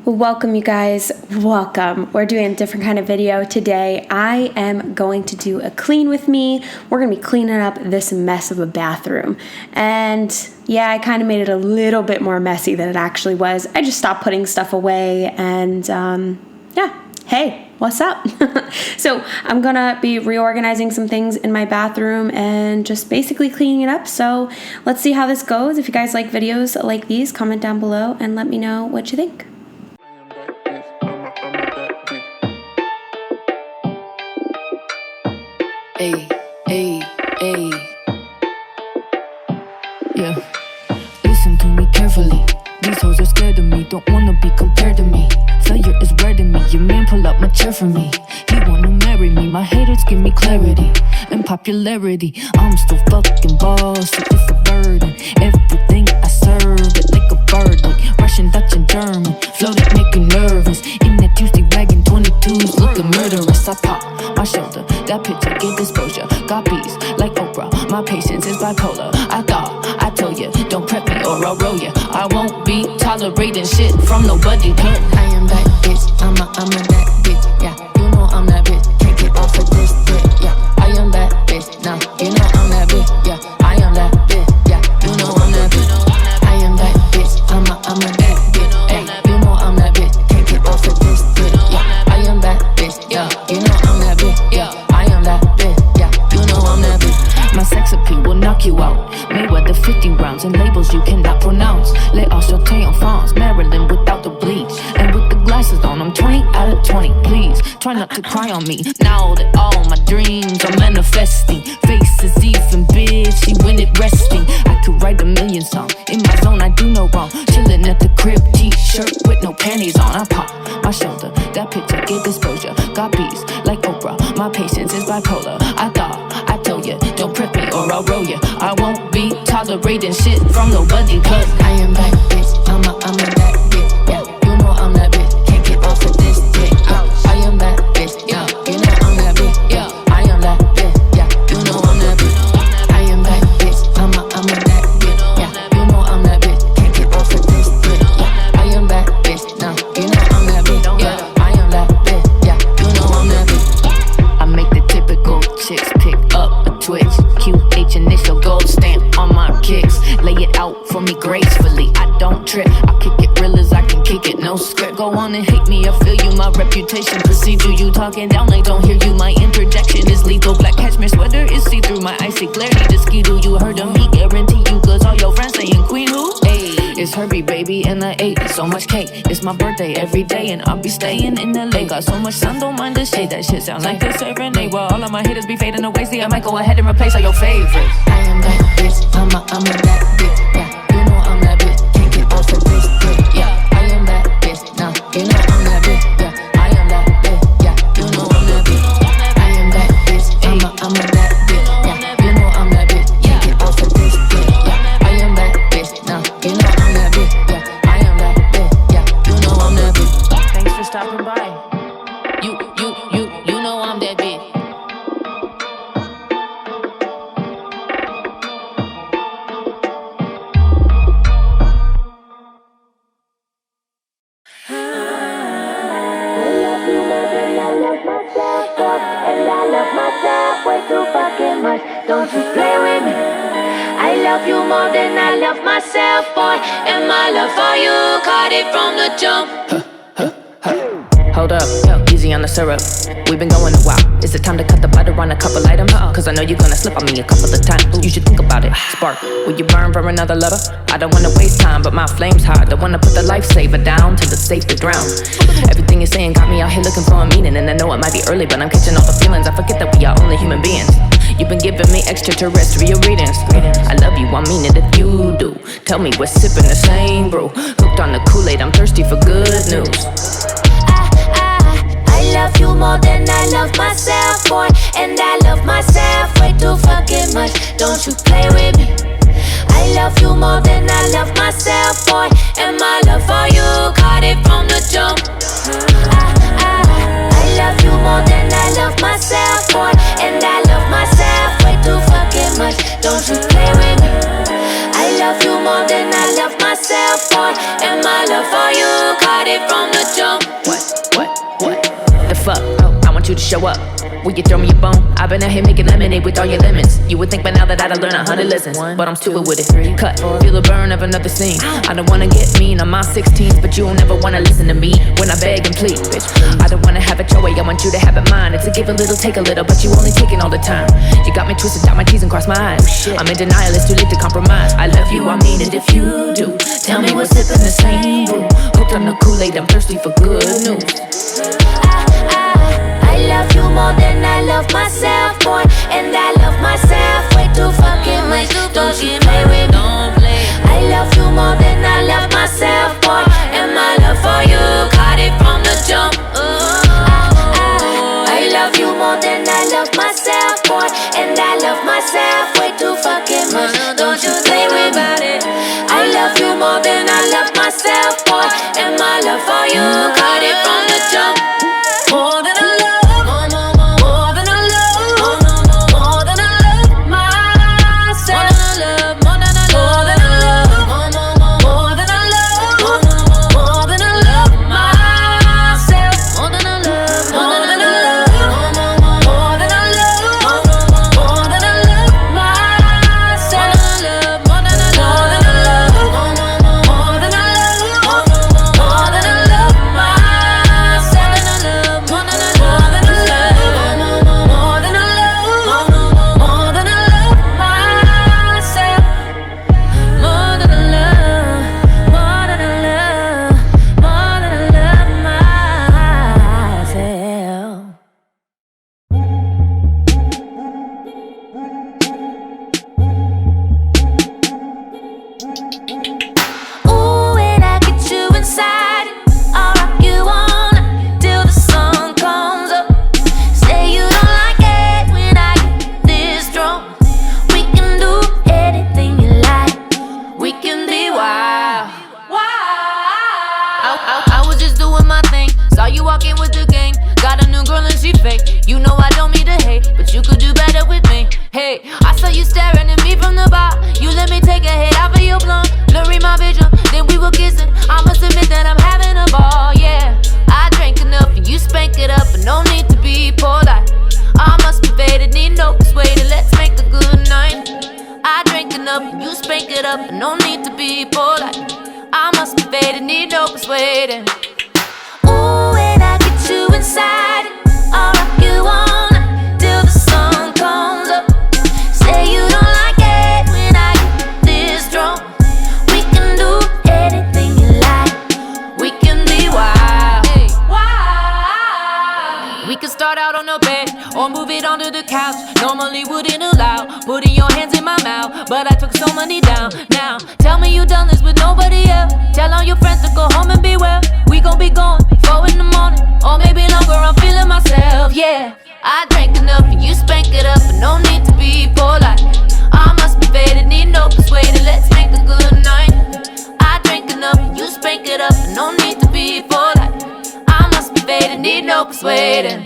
Welcome, you guys. Welcome. We're doing a different kind of video today. I am going to do a clean with me. We're going to be cleaning up this mess of a bathroom. And yeah, I kind of made it a little bit more messy than it actually was. I just stopped putting stuff away and yeah, hey, what's up? So I'm going to be reorganizing some things in my bathroom and just basically cleaning it up. So let's see how this goes. If you guys like videos like these, comment down below and let me know what you think. Ay, ay, ay. Yeah. Listen to me carefully. These hoes are scared of me, don't wanna be compared to me. Failure is rare to me, your man pull up my chair for me. He wanna marry me, my haters give me clarity and popularity. I'm still fucking bossy, it's a burden. Everything I serve it like a burden. Russian, Dutch, and German, flow that make you nervous. In that Tuesday wagon, 22s looking murderous. I pop my shoulder, that picture get exposure. Got bees like Oprah, my patience is bipolar. I thought I told you, don't prep me or I'll roll ya. I won't be tolerating shit from nobody. I am that bitch, I'm a that bitch, yeah. You know I'm that bitch, can't get off of this dick, yeah. I am that bitch, now you know I'm that bitch, yeah. I am that bitch, yeah. You know I'm that bitch. I am that bitch, I'm a that bitch, yeah. You know I'm that bitch, can't get off of this dick, yeah. I am that bitch, yeah. You know I'm that bitch, yeah. I am that bitch, yeah. You know I'm that bitch. My sex appeal will knock you out. Mayweather 50 rounds and labels you cannot pronounce. Les Aucheté en France, Maryland without the bleach. And with the glasses on, I'm 20 out of 20. Please, try not to cry on me. Now that all my dreams are manifesting. Faces even bitchy when it resting. I could write a million songs. In my zone, I do no wrong. Chillin' at the crib, t-shirt with no panties on. I pop my shoulder, that picture get exposure. Got bees like Oprah, my patience is bipolar. I thought I told you, don't prep me or I'll roll ya. I won't be tolerating shit from nobody, cause I am that bitch, I'm a that bitch, yeah. You know I'm that bitch, can't get off of this dick, yeah. I am that bitch, yeah. You know I'm that bitch, yeah. I am that bitch, yeah. You know I'm that bitch. I am that bitch, I'm a that bitch, yeah. You know I'm that bitch, can't get off of this dick, yeah. I am that bitch, now you know I'm that bitch, yeah. I am that bitch, yeah. You know I'm that bitch. I make the typical chicks pick up a twitch. QH initial gold stamp on my kicks. Lay it out for me gracefully, I don't trip. I kick it real as I can kick it, no script. Go on and hate me, I feel you, my reputation precedes you. You talking down, I don't hear you, my interjection is lethal. Black cashmere sweater is see-through, my icy clarity to ski-doo. You heard of me, guarantee you, cause all your friends saying queen who? Hey, it's Herbie, baby, and I ate so much cake. It's my birthday every day, and I'll be staying in LA. Got so much sun, don't mind the shade. That shit sound like a serenade. Well, all of my haters be fading away. See, I might go ahead and replace all your favorites. I am that bitch, I'm a that bitch, yeah. You know I'm that bitch, can't get off of this dick, yeah. I am that bitch, now you know I'm that bitch, yeah. I am that bitch, yeah. You know I'm that bitch. I am that bitch, I'm a that bitch, yeah. You know I'm that bitch, can't get off of this dick, yeah. I am that bitch, now you know I'm that bitch, yeah. I am that bitch, yeah. You know I'm that bitch. Thanks for stopping by. You know I'm that bitch. And I love myself way too fucking much. Don't you play with me. I love you more than I love myself, boy. And my love for you caught it from the jump. Hold up, easy on the syrup. We've been going a while. Is it time to cut the butter on a couple items? Cause I know you're gonna slip on me a couple of times. You should think about it. Spark, will you burn for another lover? I don't wanna waste time, but my flame's hot. Don't wanna put the lifesaver down to the safe to drown. Everything you're saying got me out here looking for a meaning. And I know it might be early, but I'm catching all the feelings. I forget that we are only human beings. You've been giving me extraterrestrial readings. I love you, I mean it if you do. Tell me we're sipping the same brew. Hooked on the Kool-Aid, I'm thirsty for good news. I love you more than I love myself, boy. And I love myself way too fucking much. Don't you play with me. I love you more than I love myself, boy. And my love for you caught it from the jump. I love you more than I love myself, boy. And I love myself way too fucking much. Don't you play with me. I love you more than I love myself, boy. And my love for you caught you to show up. Will you throw me a bone? I've been out here making lemonade with all your lemons. You would think by now that I'd have learned 100 lessons, but I'm stupid with it. Cut, feel the burn of another scene. I don't wanna get mean on my 16s, but you'll never wanna listen to me when I beg and plead. I don't wanna have it your way, I want you to have it mine. It's a give a little, take a little, but you only taking all the time. You got me twisted, dot my T's and cross my eyes. I'm in denial, it's too late to compromise. I love you, I mean it if you do. Tell me what's sipping the same brew. Hooked on the Kool-Aid, I'm thirsty for good news. I love you more than I love myself, boy. And I love myself way too fucking much. Don't you play with me. I love you more than I love myself, boy. And my love for you caught it from the jump. I love you more than I love myself, boy. And I love myself way too fucking much. Don't you play with me. I love you more than I love myself, boy. And my love for you caught it from the jump. More than I love. No need to be polite. I must be faded, need no persuading. Ooh, when I get you inside, I'll rock you all night till the sun comes up. Say you don't like it when I get this drunk. We can do anything you like. We can be wild. Hey. Wild. We can start out on the bed or move it onto the couch. Normally wouldn't allow putting your hands in my mouth, but I took so many down. Now tell me you done this with nobody else. Tell all your friends to go home and be well. We gon' be gone 4 in the morning, or maybe longer. I'm feeling myself, yeah. I drank enough and you spank it up, and no need to be polite. I must be faded, need no persuading. Let's make a good night. I drank enough and you spank it up, and no need to be polite. I must be faded, need no persuading.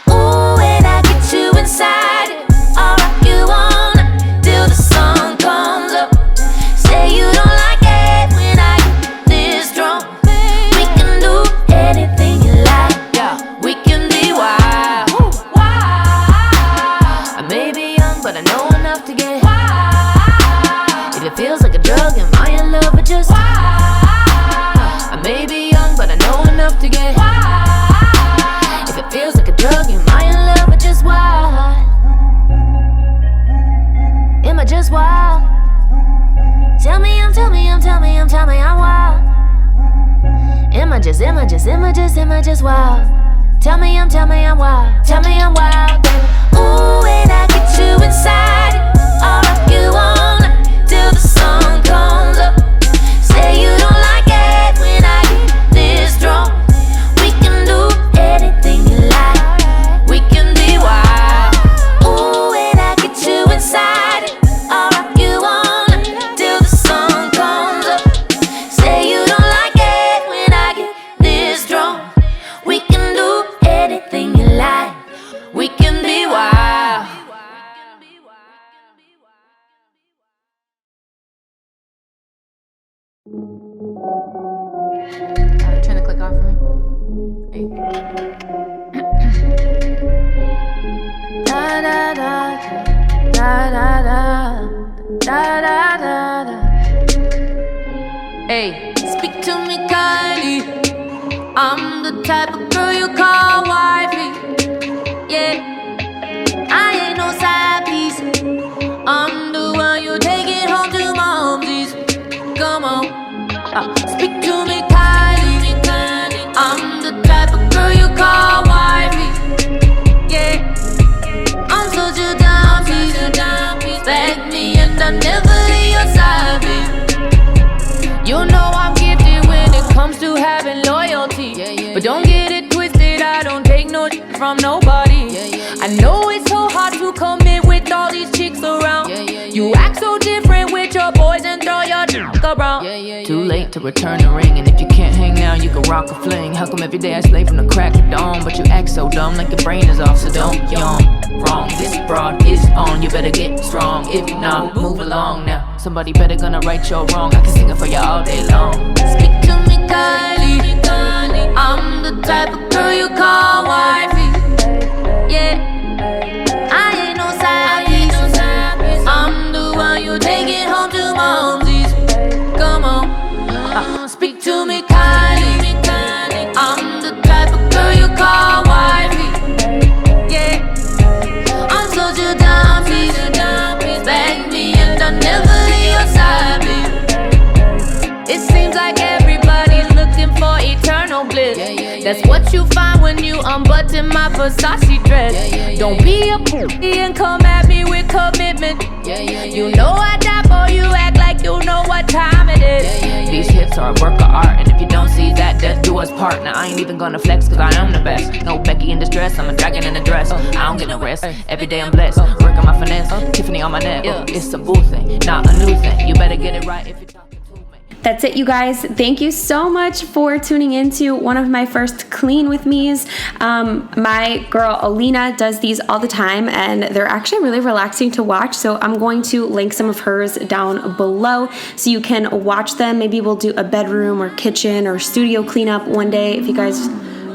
Ooh, when I get you inside, I'll rock you all night till the sun comes up. Say you don't like it when I get this drunk. We can do anything you like. Yeah, we can be wild. I may be young, but I know enough to get wild. If it feels like a drug, am I in love or just wild? I may be young, but I know enough to get wild. If it feels like a drug, am I in love or just wild? Am I just wild? Tell me I'm wild. Am I just wild? Tell me I'm wild. Tell me I'm wild, baby. Ooh, when I get you inside, I'll rock you all night till the sun comes up. Say you don't like it when I get this drunk. We can do anything you like. We can be wild. Ooh, when I get you inside, I'll rock you all night till the sun comes up. Say you don't like it when I get this drunk. We can do anything you like. We can be wild. Turn the click off for me. Hey. Da da da, da da da da. Hey, speak to me kindly. I'm the type of girl you call wifey. Yeah, I ain't no side piece. I'm the one you take it home to momsies. Come on, speak to me kindly. I'm the type of girl you call wifey. Yeah, I'm such a dime piece. Back me and I never leave your side, babe. You know I'm gifted when it comes to having loyalty. But don't get it twisted, I don't take no shit from nobody. I know it's so hard to commit with all these chicks around. You act so different with your boys and throw your dick around. Too late to return the ring, and if you can't hang now, you can rock a fling. How come every day I slay from the crack of dawn, but you act so dumb like your brain is off, so don't yawn. Wrong, this broad is on, you better get strong. If not, move along now. Somebody better gonna right your wrong. I can sing it for you all day long. Speak to me kindly. I'm the type of girl you call wifey. Yeah, I ain't no side piece. I'm the one you take it home to momsies. Come on, speak to me kindly. I'm the type of girl you call wifey. Yeah, I'm such a dime piece. Back me and I never leave your side, babe. It seems like everybody's looking for eternal bliss. That's what you find when you unbutton my Versace dress. Don't be a pussy and come at me with commitment. You know I die for you, act like you know what time it is. These hips are a work of art, and if you don't see that, death do us part. Now I ain't even gonna flex, cause I am the best. No Becky in distress, I'm a dragon in a dress. I don't get no rest, every day I'm blessed. Working my finesse, Tiffany on my neck. It's a boo thing, not a new thing. You better get it right if you're talking to me. That's it, you guys. Thank you so much for tuning into one of my first Clean With Me's. My girl Alina does these all the time, and they're actually really relaxing to watch. So I'm going to link some of hers down below so you can watch them. Maybe we'll do a bedroom or kitchen or studio cleanup one day if you guys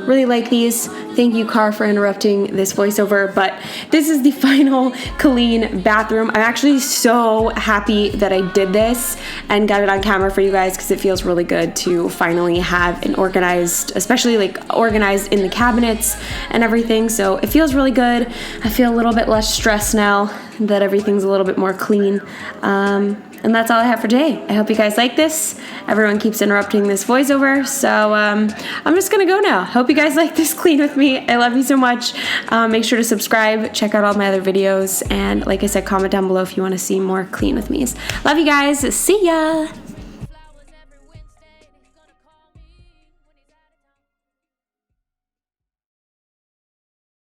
really like these. Thank you, Car, for interrupting this voiceover, but this is the final clean bathroom. I'm actually so happy that I did this and got it on camera for you guys, because it feels really good to finally have an organized, especially like organized in the cabinets and everything. So it feels really good. I feel a little bit less stressed now that everything's a little bit more clean. And that's all I have for today. I hope you guys like this. Everyone keeps interrupting this voiceover, so I'm just gonna go now. Hope you guys like this Clean With Me. I love you so much. Make sure to subscribe, check out all my other videos, and like I said, comment down below if you want to see more Clean With Me's. Love you guys. See ya.